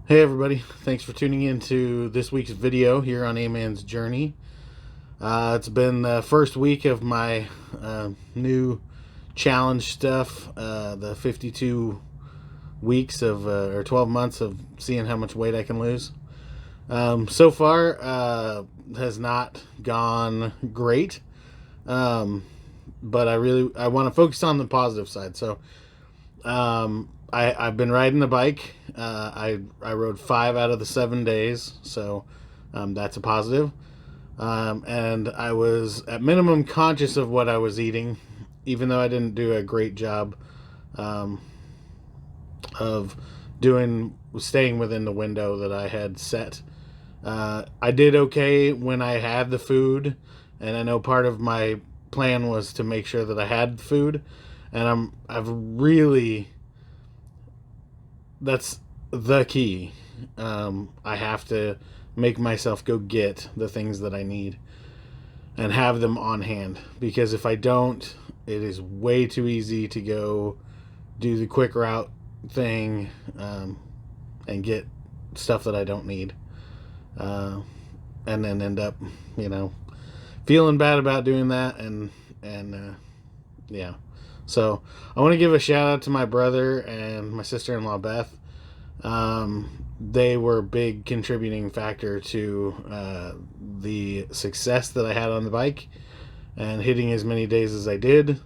Hey everybody, thanks for tuning in to this week's video here on A Man's Journey. It's been the first week of my new challenge stuff, the 52 weeks of, or 12 months of seeing how much weight I can lose. So far, has not gone great, but I want to focus on the positive side. So I've been riding the bike. I rode 5 out of the 7 days, so that's a positive. And I was at minimum conscious of what I was eating, even though I didn't do a great job um, of staying within the window that I had set. I did okay when I had the food, and I know part of my plan was to make sure that I had food, and I've really that's the key. I have to make myself go get the things that I need and have them on hand, because if I don't, it is way too easy to go do the quick route thing and get stuff that I don't need, uh, and then end up, you know, feeling bad about doing that. And yeah. So I want to give a shout out to my brother and my sister-in-law Beth. They were a big contributing factor to the success that I had on the bike and hitting as many days as I did.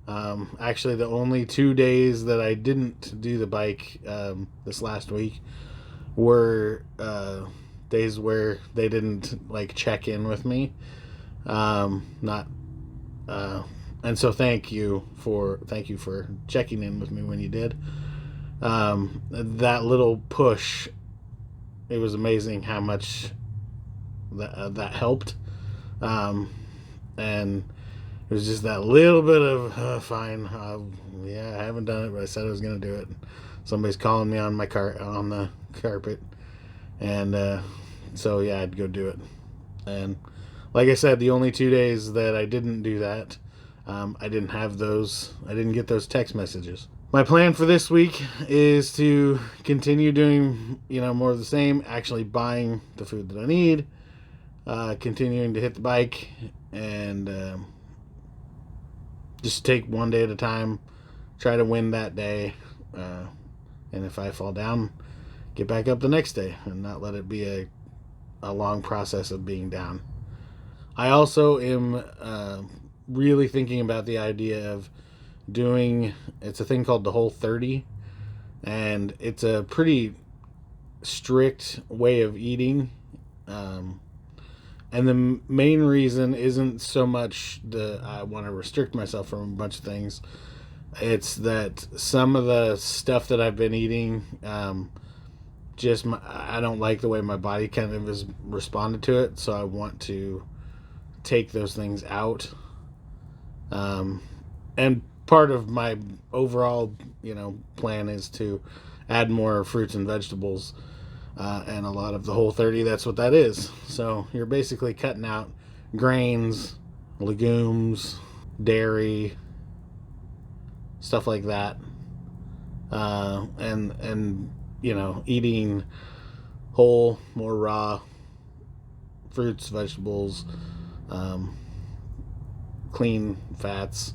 Actually, the only 2 days that I didn't do the bike this last week were days where they didn't like check in with me. Not and so thank you for checking in with me when you did. That little push, it was amazing how much that helped. And it was just that little bit of fine. Yeah, I haven't done it, but I said I was going to do it. Somebody's calling me on on the carpet, and so yeah, I'd go do it. And like I said, the only 2 days that I didn't do that, I didn't have those. I didn't get those text messages. My plan for this week is to continue doing, more of the same. Actually, buying the food that I need, continuing to hit the bike, and just take one day at a time. Try to win that day, and if I fall down, get back up the next day, and not let it be a long process of being down. I also am really thinking about the idea of doing, it's a thing called the Whole30, and it's a pretty strict way of eating. And the main reason isn't so much that I want to restrict myself from a bunch of things. It's that some of the stuff that I've been eating, I don't like the way my body kind of has responded to it, so I want to take those things out. And part of my overall, plan is to add more fruits and vegetables, and a lot of the Whole30. That's what that is. So you're basically cutting out grains, legumes, dairy, stuff like that, and eating whole, more raw fruits, vegetables, clean fats.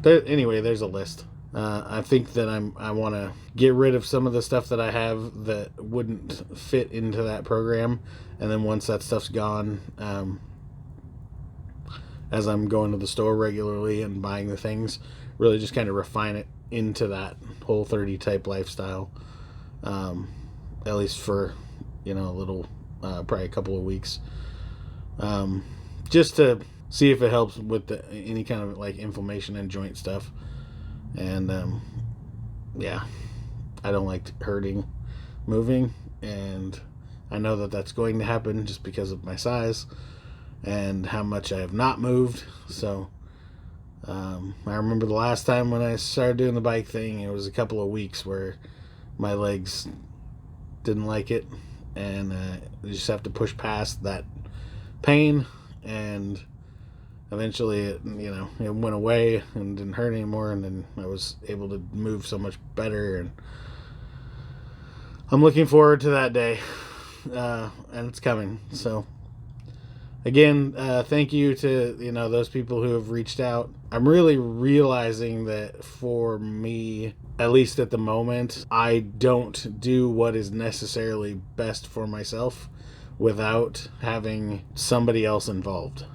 Anyway, there's a list. I think that I want to get rid of some of the stuff that I have that wouldn't fit into that program, and then once that stuff's gone, as I'm going to the store regularly and buying the things, really just kind of refine it into that Whole30 type lifestyle, at least for a little, probably a couple of weeks, just to see if it helps with any kind of like inflammation and joint stuff. And yeah, I don't like hurting, moving, and I know that that's going to happen just because of my size and how much I have not moved. So I remember the last time when I started doing the bike thing, it was a couple of weeks where my legs didn't like it, and you just have to push past that pain, and eventually it went away and didn't hurt anymore, and then I was able to move so much better. And I'm looking forward to that day, and it's coming. So again, thank you to those people who have reached out. I'm really realizing that for me, at least at the moment, I don't do what is necessarily best for myself without having somebody else involved.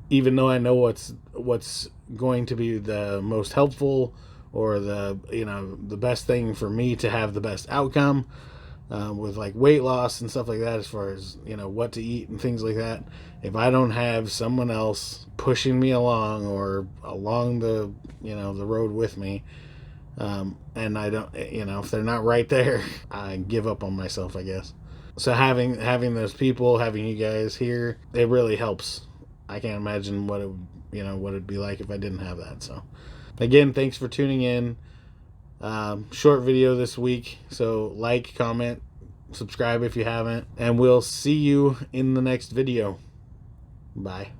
Even though I know what's going to be the most helpful or the best thing for me to have the best outcome, with like weight loss and stuff like that, as far as what to eat and things like that, if I don't have someone else pushing me along or along the the road with me, and I don't, if they're not right there, I give up on myself, I guess. So having those people, having you guys here, it really helps. I can't imagine what it'd be like if I didn't have that. So again, thanks for tuning in. Short video this week, so like, comment, subscribe if you haven't, and we'll see you in the next video. Bye.